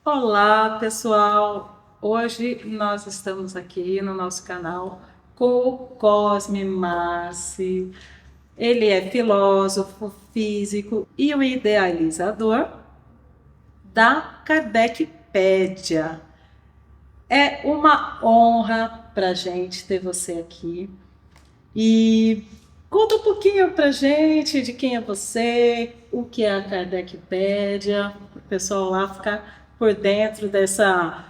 Olá, pessoal! Hoje nós estamos aqui no nosso canal com o Cosme Massi. Ele é filósofo, físico e o idealizador da Kardecpédia. É uma honra para a gente ter você aqui. E conta um pouquinho para a gente de quem é você, o que é a Kardecpédia, para o pessoal lá ficar por dentro dessa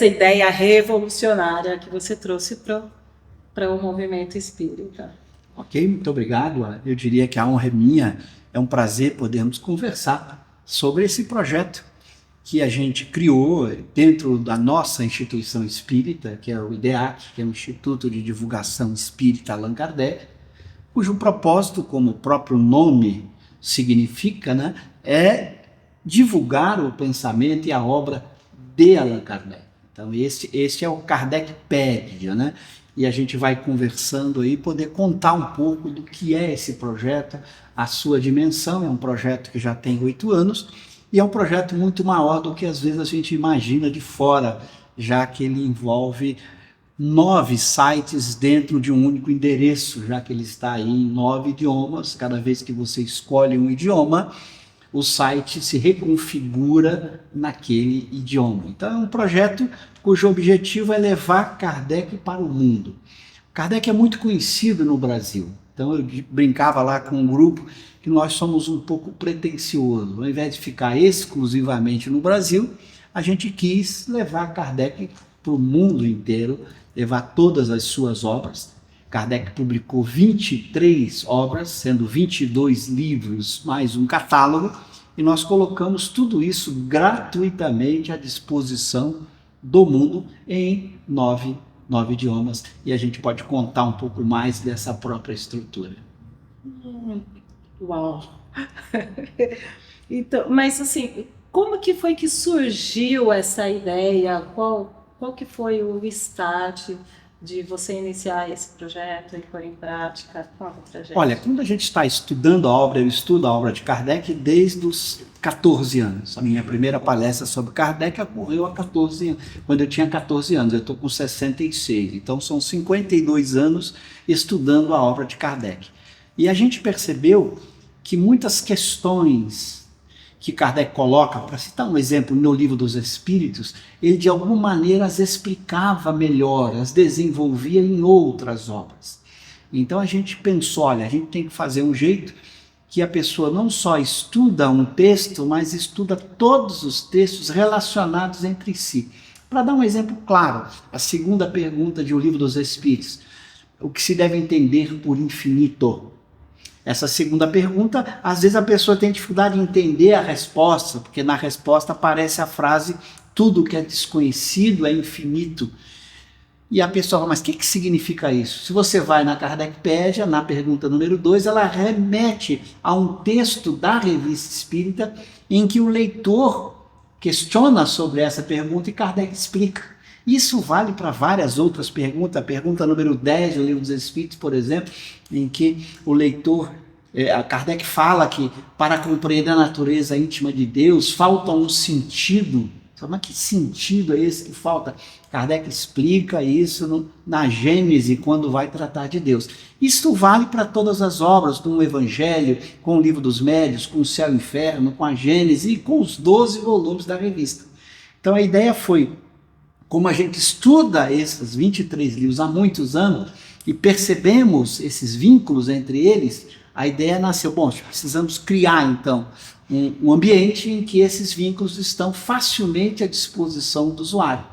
ideia revolucionária que você trouxe para o movimento espírita. Ok, muito obrigado. Eu diria que a honra é minha, é um prazer podermos conversar sobre esse projeto que a gente criou dentro da nossa instituição espírita, que é o IDEAC, que é o Instituto de Divulgação Espírita Allan Kardec, cujo propósito, como o próprio nome significa, né, é divulgar o pensamento e a obra de Allan Kardec. Então, esse é o Kardecpédia, né? E a gente vai conversando aí, poder contar um pouco do que é esse projeto, a sua dimensão. É um projeto que já tem 8 anos e é um projeto muito maior do que às vezes a gente imagina de fora, já que ele envolve 9 sites dentro de um único endereço, já que ele está aí em 9 idiomas. Cada vez que você escolhe um idioma, o site se reconfigura naquele idioma. Então é um projeto cujo objetivo é levar Kardec para o mundo. Kardec é muito conhecido no Brasil. Então eu brincava lá com um grupo que nós somos um pouco pretensiosos. Ao invés de ficar exclusivamente no Brasil, a gente quis levar Kardec para o mundo inteiro, levar todas as suas obras. Kardec publicou 23 obras, sendo 22 livros mais um catálogo, e nós colocamos tudo isso gratuitamente à disposição do mundo em 9 idiomas, e a gente pode contar um pouco mais dessa própria estrutura. Uau! Então, mas assim, como que foi que surgiu essa ideia? Qual que foi o start de você iniciar esse projeto e pôr em prática? Conta pra gente. Olha, quando a gente está estudando a obra, eu estudo a obra de Kardec desde os 14 anos. A minha primeira palestra sobre Kardec ocorreu há 14 anos, quando eu tinha 14 anos. Eu estou com 66, então são 52 anos estudando a obra de Kardec. E a gente percebeu que muitas questões que Kardec coloca, para citar um exemplo, no Livro dos Espíritos, ele de alguma maneira as explicava melhor, as desenvolvia em outras obras. Então a gente pensou, olha, a gente tem que fazer um jeito que a pessoa não só estuda um texto, mas estuda todos os textos relacionados entre si. Para dar um exemplo claro, a segunda pergunta de O Livro dos Espíritos, o que se deve entender por infinito? Essa segunda pergunta, às vezes a pessoa tem dificuldade de entender a resposta, porque na resposta aparece a frase, tudo que é desconhecido é infinito. E a pessoa fala, mas o que significa isso? Se você vai na Kardecpédia, na pergunta número 2, ela remete a um texto da Revista Espírita em que o leitor questiona sobre essa pergunta e Kardec explica. Isso vale para várias outras perguntas. A pergunta número 10 do Livro dos Espíritos, por exemplo, em que o leitor, Kardec fala que para compreender a natureza íntima de Deus falta um sentido. Mas que sentido é esse que falta? Kardec explica isso na Gênese, quando vai tratar de Deus. Isso vale para todas as obras, com o Evangelho, com o Livro dos Médiuns, com o Céu e o Inferno, com a Gênese e com os 12 volumes da revista. Então a ideia foi, como a gente estuda esses 23 livros há muitos anos e percebemos esses vínculos entre eles, a ideia nasceu, bom, precisamos criar então um ambiente em que esses vínculos estão facilmente à disposição do usuário.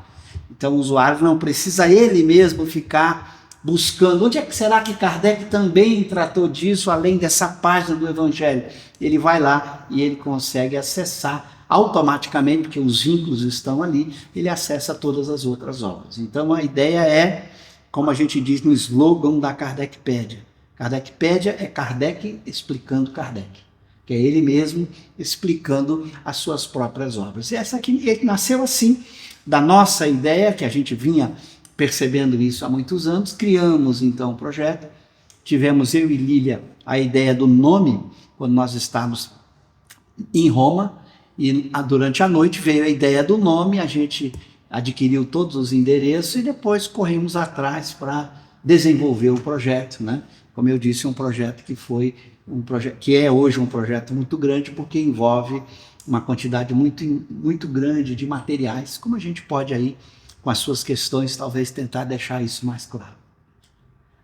Então o usuário não precisa ele mesmo ficar buscando, onde é que será que Kardec também tratou disso, além dessa página do Evangelho? Ele vai lá e ele consegue acessar automaticamente, porque os vínculos estão ali, ele acessa todas as outras obras. Então a ideia é, como a gente diz no slogan da Kardecpédia, Kardecpédia é Kardec explicando Kardec, que é ele mesmo explicando as suas próprias obras. E essa aqui nasceu assim, da nossa ideia, que a gente vinha percebendo isso há muitos anos, criamos então o projeto, tivemos eu e Lília a ideia do nome, quando nós estávamos em Roma, E durante a noite veio a ideia do nome, a gente adquiriu todos os endereços e depois corremos atrás para desenvolver o projeto, né? Como eu disse, um projeto que foi um projeto que é hoje um projeto muito grande, porque envolve uma quantidade muito grande de materiais, como a gente pode aí, com as suas questões, talvez tentar deixar isso mais claro.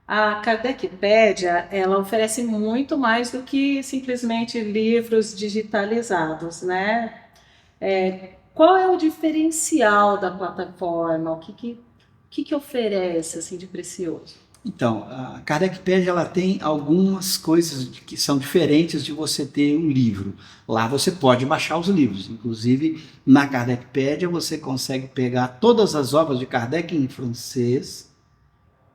A Kardecpédia, ela oferece muito mais do que simplesmente livros digitalizados, né? Qual é o diferencial da plataforma? O que oferece assim, de precioso? Então, a Kardecpédia ela tem algumas coisas que são diferentes de você ter um livro. Lá você pode baixar os livros. Inclusive, na Kardecpédia você consegue pegar todas as obras de Kardec em francês,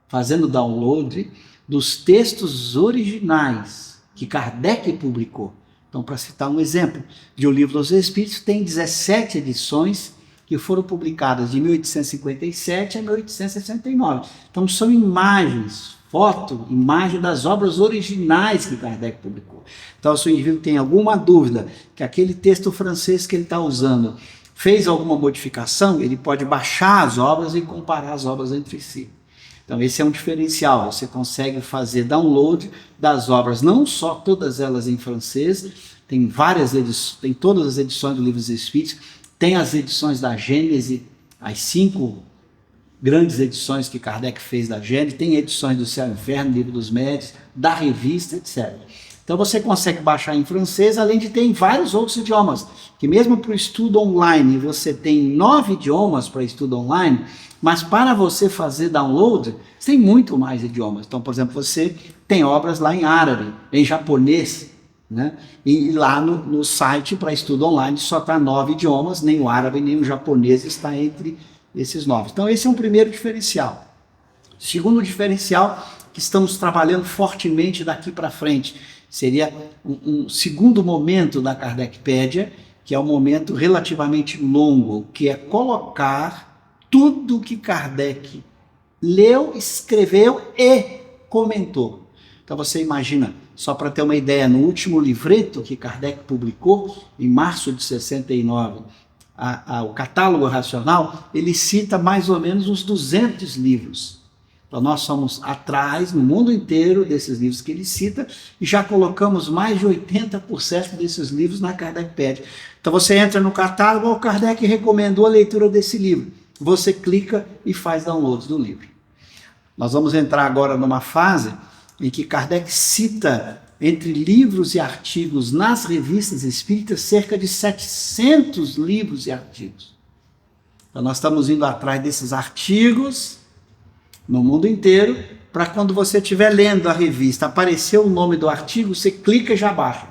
fazendo download dos textos originais que Kardec publicou. Então, para citar um exemplo, de O Livro dos Espíritos tem 17 edições que foram publicadas de 1857 a 1869. Então, são imagens, imagem das obras originais que Kardec publicou. Então, se o indivíduo tem alguma dúvida que aquele texto francês que ele está usando fez alguma modificação, ele pode baixar as obras e comparar as obras entre si. Então, esse é um diferencial. Você consegue fazer download das obras, não só todas elas em francês, tem várias edições, tem todas as edições do Livro dos Espíritos, tem as edições da Gênese, as 5 grandes edições que Kardec fez da Gênese, tem edições do Céu e Inferno, Livro dos Médiuns, da revista, etc. Então você consegue baixar em francês, além de ter em vários outros idiomas, que mesmo para o estudo online, você tem 9 idiomas para estudo online, mas para você fazer download, tem muito mais idiomas. Então, por exemplo, você tem obras lá em árabe, em japonês, né? E lá no site para estudo online só está 9 idiomas, nem o árabe nem o japonês está entre esses 9. Então esse é um primeiro diferencial. Segundo diferencial que estamos trabalhando fortemente daqui para frente, seria um segundo momento da Kardecpédia, que é um momento relativamente longo, que é colocar tudo que Kardec leu, escreveu e comentou. Então você imagina, só para ter uma ideia, no último livreto que Kardec publicou, em março de 69, o Catálogo Racional, ele cita mais ou menos uns 200 livros. Então nós somos atrás, no mundo inteiro, desses livros que ele cita, e já colocamos mais de 80% desses livros na Kardecpédia. Então você entra no catálogo, o Kardec recomendou a leitura desse livro. Você clica e faz download do livro. Nós vamos entrar agora numa fase em que Kardec cita, entre livros e artigos nas revistas espíritas, cerca de 700 livros e artigos. Então nós estamos indo atrás desses artigos no mundo inteiro, para quando você estiver lendo a revista, aparecer o nome do artigo, você clica e já baixa.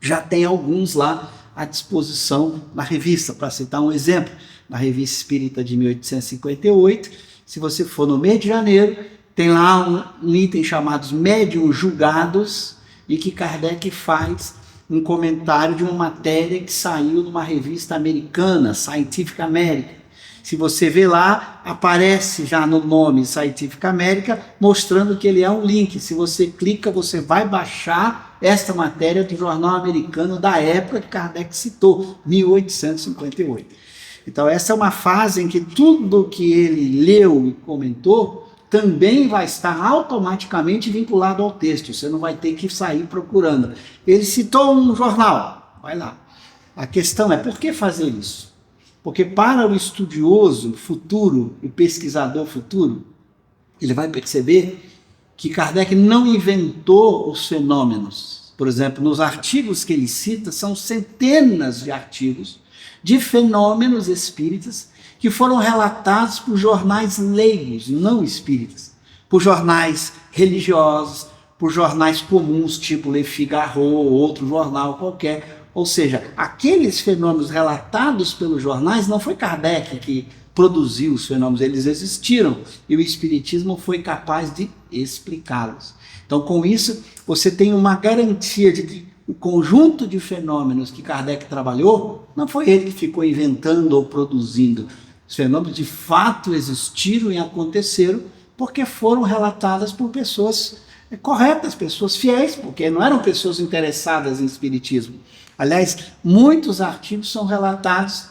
Já tem alguns lá à disposição na revista, para citar um exemplo, na Revista Espírita de 1858, se você for no mês de janeiro, tem lá um item chamado Médiuns Julgados, e que Kardec faz um comentário de uma matéria que saiu numa revista americana, Scientific American. Se você vê lá, aparece já no nome Scientific American, mostrando que ele é um link. Se você clica, você vai baixar esta matéria do jornal americano da época que Kardec citou, 1858. Então essa é uma fase em que tudo que ele leu e comentou também vai estar automaticamente vinculado ao texto. Você não vai ter que sair procurando. Ele citou um jornal, vai lá. A questão é, por que fazer isso? Porque para o estudioso futuro, o pesquisador futuro, ele vai perceber que Kardec não inventou os fenômenos. Por exemplo, nos artigos que ele cita, são centenas de artigos de fenômenos espíritas que foram relatados por jornais leigos, não espíritas, por jornais religiosos, por jornais comuns, tipo Le Figaro ou outro jornal qualquer. Ou seja, aqueles fenômenos relatados pelos jornais, não foi Kardec que produziu os fenômenos, eles existiram e o Espiritismo foi capaz de explicá-los. Então, com isso, você tem uma garantia de que o conjunto de fenômenos que Kardec trabalhou, não foi ele que ficou inventando ou produzindo. Os fenômenos de fato existiram e aconteceram porque foram relatados por pessoas corretas, pessoas fiéis, porque não eram pessoas interessadas em espiritismo. Aliás, muitos artigos são relatados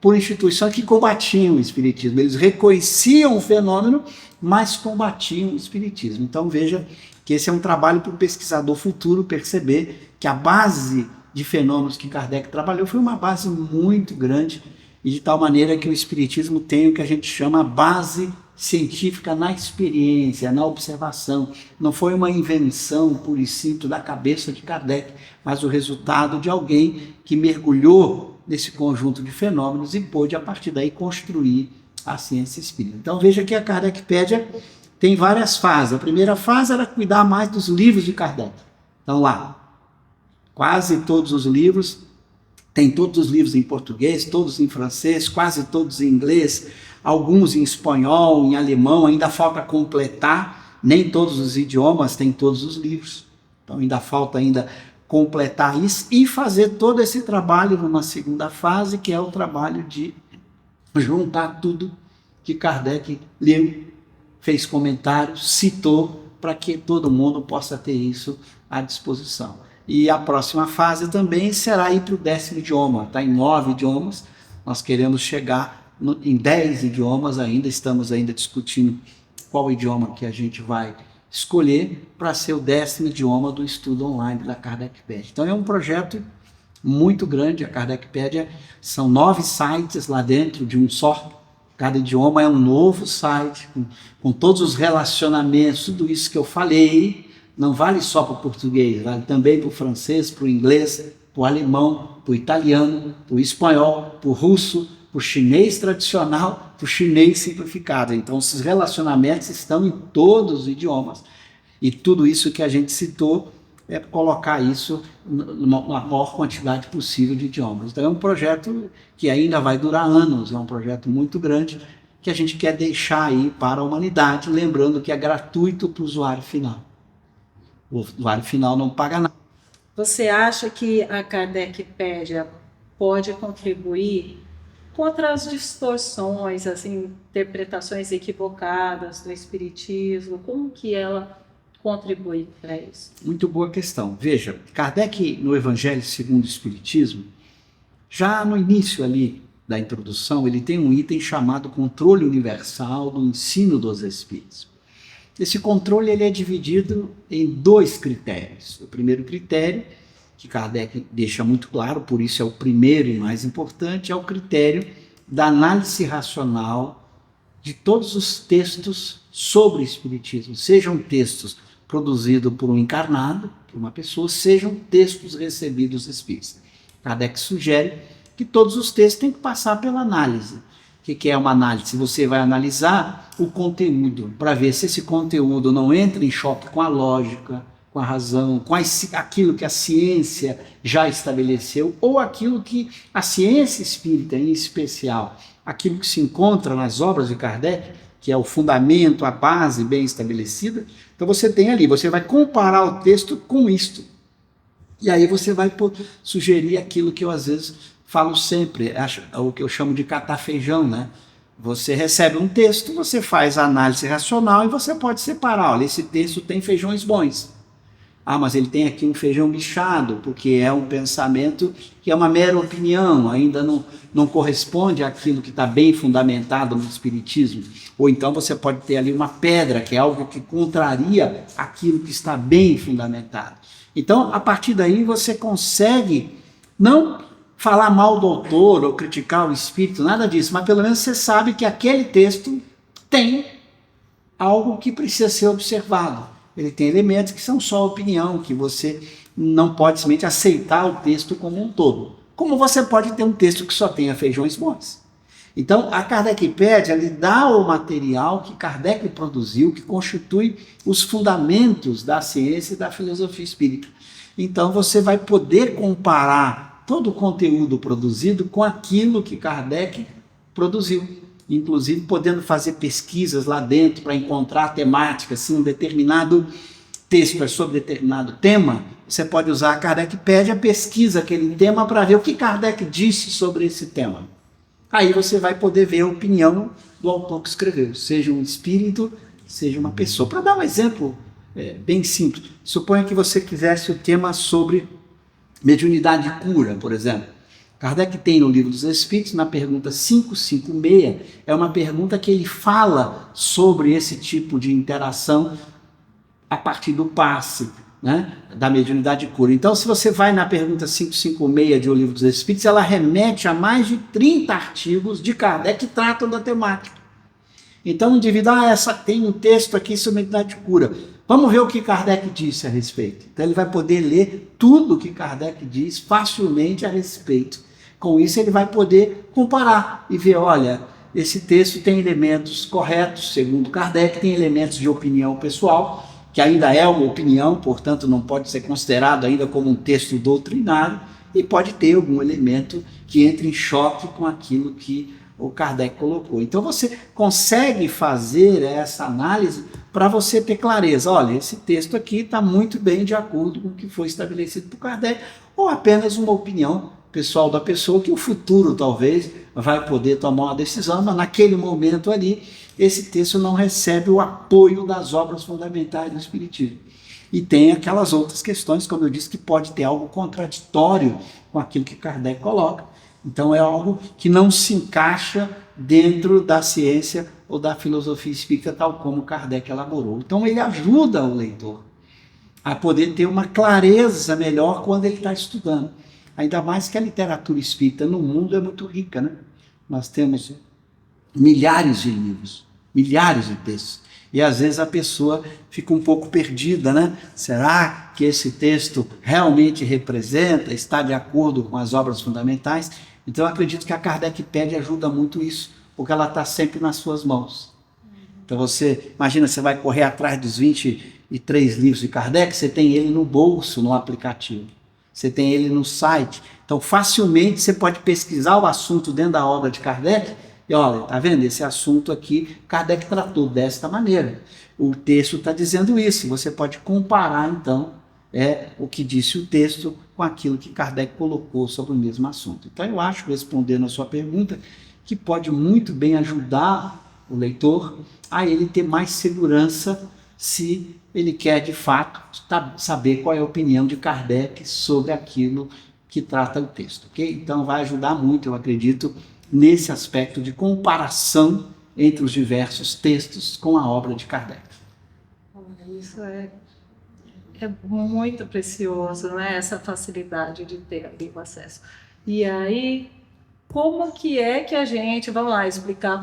por instituições que combatiam o espiritismo. Eles reconheciam o fenômeno, mas combatiam o espiritismo. Então veja que esse é um trabalho para o pesquisador futuro perceber que a base de fenômenos que Kardec trabalhou foi uma base muito grande, e de tal maneira que o espiritismo tem o que a gente chama a base científica na experiência, na observação. Não foi uma invenção pura e simples da cabeça de Kardec, mas o resultado de alguém que mergulhou nesse conjunto de fenômenos e pôde, a partir daí, construir a ciência espírita. Então veja que a Kardecpédia tem várias fases. A primeira fase era cuidar mais dos livros de Kardec. Então lá, quase todos os livros, tem todos os livros em português, todos em francês, quase todos em inglês, alguns em espanhol, em alemão, ainda falta completar, nem todos os idiomas têm todos os livros, então ainda falta completar isso e fazer todo esse trabalho numa segunda fase, que é o trabalho de juntar tudo que Kardec leu, fez comentários, citou, para que todo mundo possa ter isso à disposição. E a próxima fase também será ir para o 10º idioma, está em 9 idiomas, nós queremos chegar em 10 idiomas ainda, estamos ainda discutindo qual idioma que a gente vai escolher para ser o 10º idioma do estudo online da Kardecpédia. Então é um projeto muito grande, a Kardecpédia são 9 sites lá dentro de um só, cada idioma é um novo site, com todos os relacionamentos, tudo isso que eu falei. Não vale só para o português, vale também para o francês, para o inglês, para o alemão, para o italiano, para o espanhol, para o russo, para o chinês tradicional, para o chinês simplificado. Então, esses relacionamentos estão em todos os idiomas. E tudo isso que a gente citou é colocar isso na maior quantidade possível de idiomas. Então, é um projeto que ainda vai durar anos, é um projeto muito grande que a gente quer deixar aí para a humanidade, lembrando que é gratuito para o usuário final. O usuário final não paga nada. Você acha que a Kardecpédia pode contribuir contra as distorções, as interpretações equivocadas do Espiritismo? Como que ela contribui para isso? Muito boa questão. Veja, Kardec, no Evangelho segundo o Espiritismo, já no início ali da introdução, ele tem um item chamado Controle Universal do Ensino dos Espíritos. Esse controle ele é dividido em 2 critérios. O primeiro critério, que Kardec deixa muito claro, por isso é o primeiro e mais importante, é o critério da análise racional de todos os textos sobre o Espiritismo, sejam textos produzidos por um encarnado, por uma pessoa, sejam textos recebidos dos Espíritos. Kardec sugere que todos os textos têm que passar pela análise. O que é uma análise? Você vai analisar o conteúdo, para ver se esse conteúdo não entra em choque com a lógica, com a razão, com aquilo que a ciência já estabeleceu, ou aquilo que a ciência espírita, em especial, aquilo que se encontra nas obras de Kardec, que é o fundamento, a base bem estabelecida. Então você tem ali, você vai comparar o texto com isto. E aí você vai sugerir aquilo que eu às vezes falo sempre, é o que eu chamo de catar feijão, né? Você recebe um texto, você faz a análise racional e você pode separar, olha, esse texto tem feijões bons. Ah, mas ele tem aqui um feijão bichado, porque é um pensamento que é uma mera opinião, ainda não corresponde àquilo que está bem fundamentado no Espiritismo. Ou então você pode ter ali uma pedra, que é algo que contraria aquilo que está bem fundamentado. Então, a partir daí, você consegue não falar mal do autor ou criticar o espírito, nada disso, mas pelo menos você sabe que aquele texto tem algo que precisa ser observado. Ele tem elementos que são só opinião, que você não pode simplesmente aceitar o texto como um todo. Como você pode ter um texto que só tenha feijões bons. Então, a Kardecpédia lhe dá o material que Kardec produziu, que constitui os fundamentos da ciência e da filosofia espírita. Então, você vai poder comparar todo o conteúdo produzido com aquilo que Kardec produziu, inclusive podendo fazer pesquisas lá dentro para encontrar temática, se um determinado texto é sobre determinado tema, você pode usar a Kardecpédia, pesquisa aquele tema para ver o que Kardec disse sobre esse tema. Aí você vai poder ver a opinião do autor que escreveu, seja um espírito, seja uma pessoa. Para dar um exemplo bem simples. Suponha que você quisesse o tema sobre mediunidade e cura, por exemplo. Kardec tem no Livro dos Espíritos, na pergunta 556, é uma pergunta que ele fala sobre esse tipo de interação a partir do passe, né, da mediunidade e cura. Então, se você vai na pergunta 556 de O Livro dos Espíritos, ela remete a mais de 30 artigos de Kardec que tratam da temática. Então, o indivíduo, tem um texto aqui sobre mediunidade e cura. Vamos ver o que Kardec disse a respeito. Então, ele vai poder ler tudo o que Kardec diz facilmente a respeito. Com isso, ele vai poder comparar e ver, olha, esse texto tem elementos corretos, segundo Kardec, tem elementos de opinião pessoal, que ainda é uma opinião, portanto não pode ser considerado ainda como um texto doutrinário, e pode ter algum elemento que entre em choque com aquilo que o Kardec colocou. Então você consegue fazer essa análise para você ter clareza. Olha, esse texto aqui está muito bem de acordo com o que foi estabelecido por Kardec, ou apenas uma opinião pessoal da pessoa que o futuro talvez vai poder tomar uma decisão, mas naquele momento ali esse texto não recebe o apoio das obras fundamentais do Espiritismo. E tem aquelas outras questões, como eu disse, que pode ter algo contraditório com aquilo que Kardec coloca. Então é algo que não se encaixa dentro da ciência ou da filosofia espírita tal como Kardec elaborou. Então ele ajuda o leitor a poder ter uma clareza melhor quando ele está estudando. Ainda mais que a literatura espírita no mundo é muito rica, né? Nós temos milhares de livros, milhares de textos. E às vezes a pessoa fica um pouco perdida, né? Será que esse texto realmente representa, está de acordo com as obras fundamentais? Então eu acredito que a Kardecpédia ajuda muito isso, porque ela está sempre nas suas mãos. Então você, imagina, você vai correr atrás dos 23 livros de Kardec, você tem ele no bolso, no aplicativo. Você tem ele no site. Então facilmente você pode pesquisar o assunto dentro da obra de Kardec e olha, tá vendo? Esse assunto aqui, Kardec tratou desta maneira. O texto está dizendo isso. Você pode comparar, então, o que disse o texto com aquilo que Kardec colocou sobre o mesmo assunto. Então, eu acho, respondendo a sua pergunta, que pode muito bem ajudar o leitor a ele ter mais segurança se ele quer, de fato, saber qual é a opinião de Kardec sobre aquilo que trata o texto. Okay? Então, vai ajudar muito, eu acredito, nesse aspecto de comparação entre os diversos textos com a obra de Kardec. Isso é muito precioso, né? Essa facilidade de ter ali o acesso. E aí, como que é que a gente, vamos lá, explicar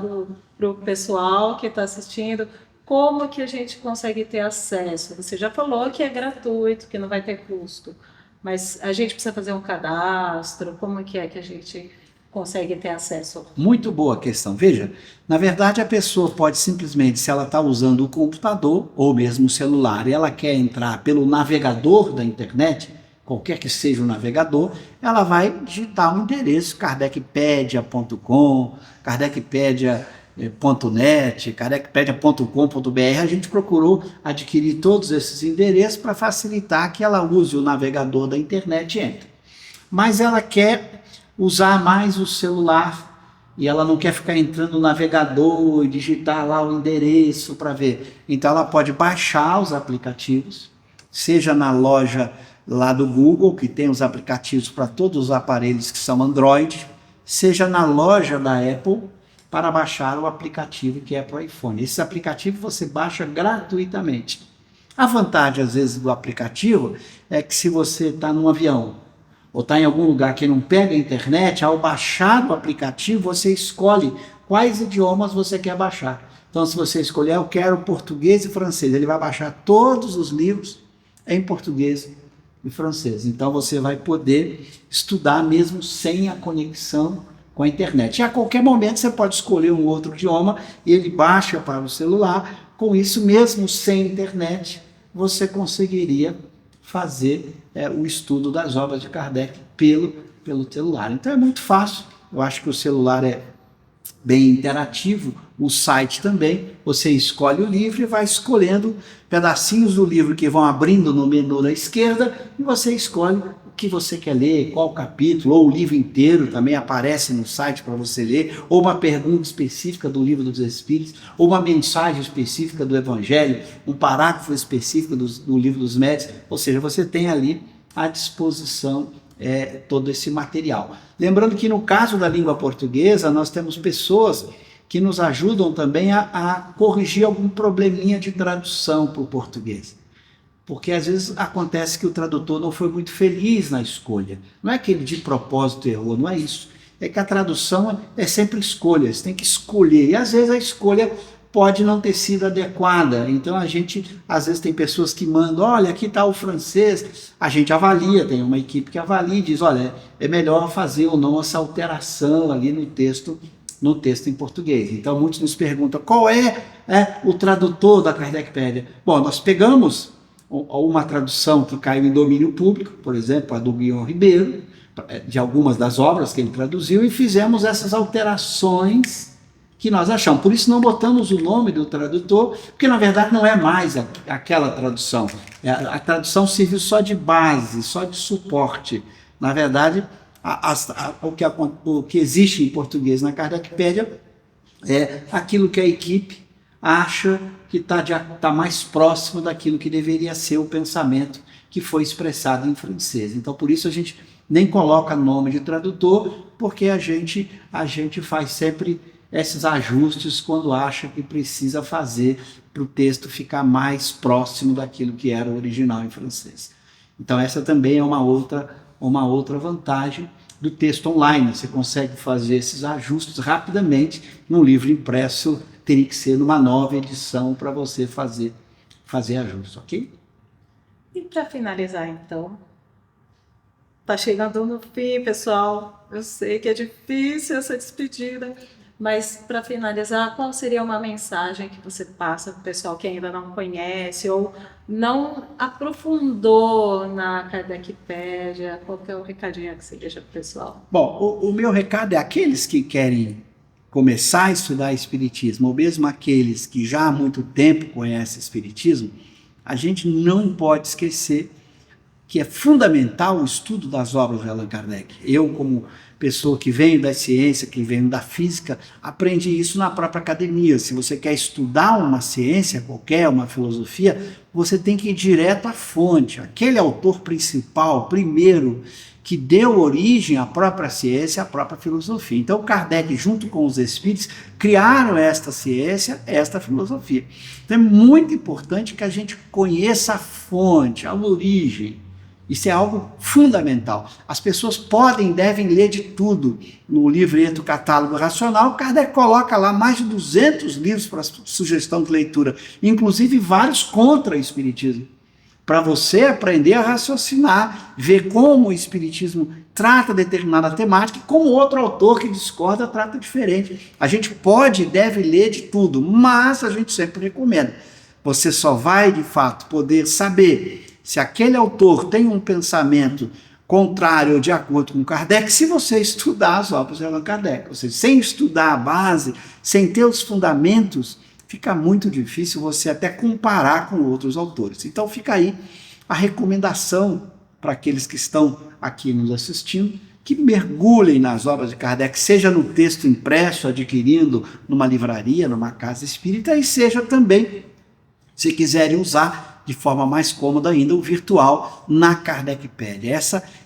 para o pessoal que está assistindo, como que a gente consegue ter acesso? Você já falou que é gratuito, que não vai ter custo, mas a gente precisa fazer um cadastro, como que é que a gente consegue ter acesso? Muito boa questão. Veja, na verdade a pessoa pode simplesmente, se ela está usando o computador ou mesmo o celular e ela quer entrar pelo navegador da internet, qualquer que seja o navegador, ela vai digitar o endereço kardecpedia.com, kardecpedia.net, kardecpedia.com.br. A gente procurou adquirir todos esses endereços para facilitar que ela use o navegador da internet e entre. Mas ela quer usar mais o celular e ela não quer ficar entrando no navegador e digitar lá o endereço para ver. Então ela pode baixar os aplicativos, seja na loja lá do Google, que tem os aplicativos para todos os aparelhos que são Android, seja na loja da Apple, para baixar o aplicativo que é para o iPhone. Esse aplicativo você baixa gratuitamente. A vantagem, às vezes, do aplicativo é que se você está num avião ou está em algum lugar que não pega a internet, ao baixar o aplicativo, você escolhe quais idiomas você quer baixar. Então, se você escolher, eu quero português e francês, ele vai baixar todos os livros em português e francês. Então, você vai poder estudar mesmo sem a conexão com a internet. E a qualquer momento, você pode escolher um outro idioma e ele baixa para o celular. Com isso, mesmo sem internet, você conseguiria fazer o estudo das obras de Kardec pelo celular. Então é muito fácil, eu acho que o celular é bem interativo, o site também, você escolhe o livro e vai escolhendo pedacinhos do livro que vão abrindo no menu da esquerda e você escolhe o que você quer ler, qual capítulo, ou o livro inteiro também aparece no site para você ler, ou uma pergunta específica do Livro dos Espíritos, ou uma mensagem específica do Evangelho, um parágrafo específico do Livro dos Médiuns, ou seja, você tem ali à disposição todo esse material. Lembrando que no caso da língua portuguesa, nós temos pessoas que nos ajudam também a corrigir algum probleminha de tradução para o português. Porque às vezes acontece que o tradutor não foi muito feliz na escolha. Não é que ele de propósito errou, não é isso. É que a tradução é sempre escolha, você tem que escolher. E às vezes a escolha pode não ter sido adequada. Então a gente, às vezes tem pessoas que mandam, olha, aqui está o francês, a gente avalia, tem uma equipe que avalia e diz, olha, é melhor fazer ou não essa alteração ali no texto em português. Então muitos nos perguntam, qual é o tradutor da Kardecpédia? Bom, nós pegamos uma tradução que caiu em domínio público, por exemplo, a do Guilherme Ribeiro, de algumas das obras que ele traduziu, e fizemos essas alterações que nós achamos. Por isso não botamos o nome do tradutor, porque na verdade não é mais aquela tradução. A tradução serviu só de base, só de suporte. Na verdade, o que existe em português na Kardecpédia é aquilo que a equipe acha que está mais próximo daquilo que deveria ser o pensamento que foi expressado em francês. Então, por isso a gente nem coloca nome de tradutor, porque a gente faz sempre esses ajustes quando acha que precisa fazer para o texto ficar mais próximo daquilo que era o original em francês. Então essa também é uma outra vantagem do texto online. Você consegue fazer esses ajustes rapidamente. Num livro impresso teria que ser numa nova edição para você fazer ajustes, ok? E para finalizar, então, tá chegando no fim, pessoal. Eu sei que é difícil essa despedida, mas para finalizar, qual seria uma mensagem que você passa para o pessoal que ainda não conhece ou não aprofundou na Kardecpédia? Qual que é o recadinho que você deixa para o pessoal? Bom, o meu recado é aqueles que querem começar a estudar Espiritismo, ou mesmo aqueles que já há muito tempo conhecem Espiritismo, a gente não pode esquecer que é fundamental o estudo das obras de Allan Kardec. Eu, como pessoa que venho da ciência, que venho da física, aprendi isso na própria academia. Se você quer estudar uma ciência qualquer, uma filosofia, você tem que ir direto à fonte. Aquele autor principal, primeiro, que deu origem à própria ciência, à própria filosofia. Então, Kardec, junto com os espíritos, criaram esta ciência, esta filosofia. Então, é muito importante que a gente conheça a fonte, a origem. Isso é algo fundamental. As pessoas podem e devem ler de tudo. No livreto Catálogo Racional, Kardec coloca lá mais de 200 livros para sugestão de leitura, inclusive vários contra o Espiritismo, para você aprender a raciocinar, ver como o Espiritismo trata determinada temática e como outro autor que discorda trata diferente. A gente pode e deve ler de tudo, mas a gente sempre recomenda. Você só vai, de fato, poder saber se aquele autor tem um pensamento contrário ou de acordo com Kardec, se você estudar as obras de Allan Kardec. Ou seja, sem estudar a base, sem ter os fundamentos, fica muito difícil você até comparar com outros autores. Então fica aí a recomendação para aqueles que estão aqui nos assistindo, que mergulhem nas obras de Kardec, seja no texto impresso, adquirindo numa livraria, numa casa espírita, e seja também, se quiserem usar de forma mais cômoda ainda, o virtual na Kardecpédia.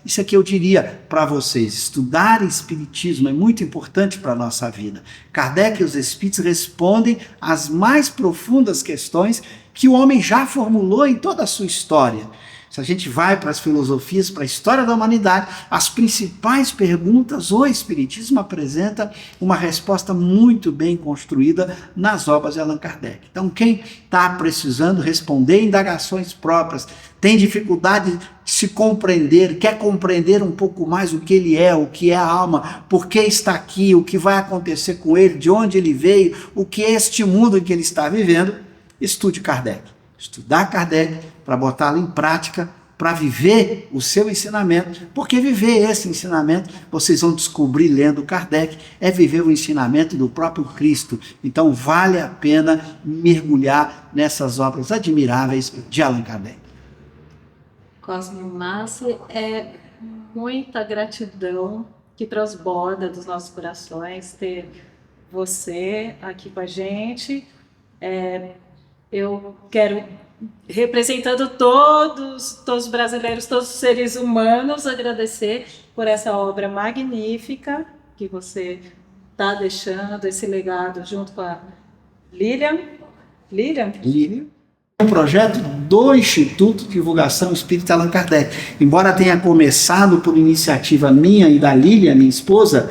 Isso aqui eu diria para vocês, estudar Espiritismo é muito importante para a nossa vida. Kardec e os Espíritos respondem às mais profundas questões que o homem já formulou em toda a sua história. Se a gente vai para as filosofias, para a história da humanidade, as principais perguntas, o Espiritismo apresenta uma resposta muito bem construída nas obras de Allan Kardec. Então, quem está precisando responder indagações próprias, tem dificuldade de se compreender, quer compreender um pouco mais o que ele é, o que é a alma, por que está aqui, o que vai acontecer com ele, de onde ele veio, o que é este mundo em que ele está vivendo, estude Kardec. Estudar Kardec para botá-lo em prática, para viver o seu ensinamento, porque viver esse ensinamento, vocês vão descobrir lendo Kardec, é viver o ensinamento do próprio Cristo. Então vale a pena mergulhar nessas obras admiráveis de Allan Kardec. Cosme Massi, muita gratidão que transborda dos nossos corações ter você aqui com a gente. Eu quero, representando todos os brasileiros, todos os seres humanos, agradecer por essa obra magnífica que você está deixando, esse legado junto com a Lilian. Lilian? Um projeto do Instituto de Divulgação Espírita Allan Kardec. Embora tenha começado por iniciativa minha e da Lilian, minha esposa,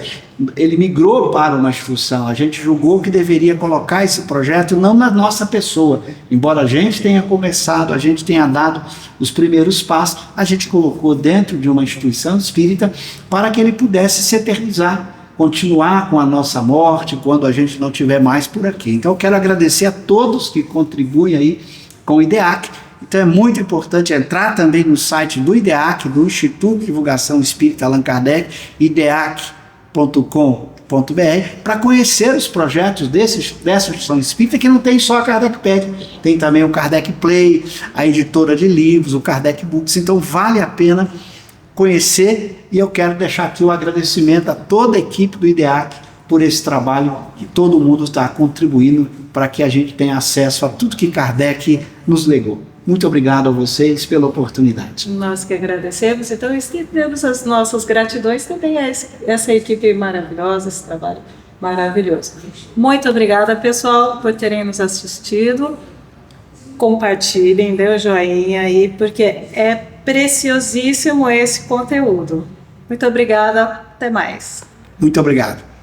ele migrou para uma instituição. A gente julgou que deveria colocar esse projeto não na nossa pessoa. Embora a gente tenha começado, a gente tenha dado os primeiros passos, a gente colocou dentro de uma instituição espírita para que ele pudesse se eternizar, continuar com a nossa morte quando a gente não estiver mais por aqui. Então eu quero agradecer a todos que contribuem aí com o IDEAC. Então é muito importante entrar também no site do IDEAC, do Instituto de Divulgação Espírita Allan Kardec, ideac.com.br, para conhecer os projetos dessa instituição espírita, que não tem só a Kardecpedia, tem também o Kardec Play, a editora de livros, o Kardec Books. Então vale a pena conhecer, e eu quero deixar aqui o agradecimento a toda a equipe do IDEAC por esse trabalho que todo mundo está contribuindo para que a gente tenha acesso a tudo que Kardec nos legou. Muito obrigado a vocês pela oportunidade. Nós que agradecemos, então estendemos as nossas gratidões também a essa equipe maravilhosa, esse trabalho maravilhoso. Muito obrigada, pessoal, por terem nos assistido. Compartilhem, dê o joinha aí, porque é preciosíssimo esse conteúdo. Muito obrigada, até mais. Muito obrigado.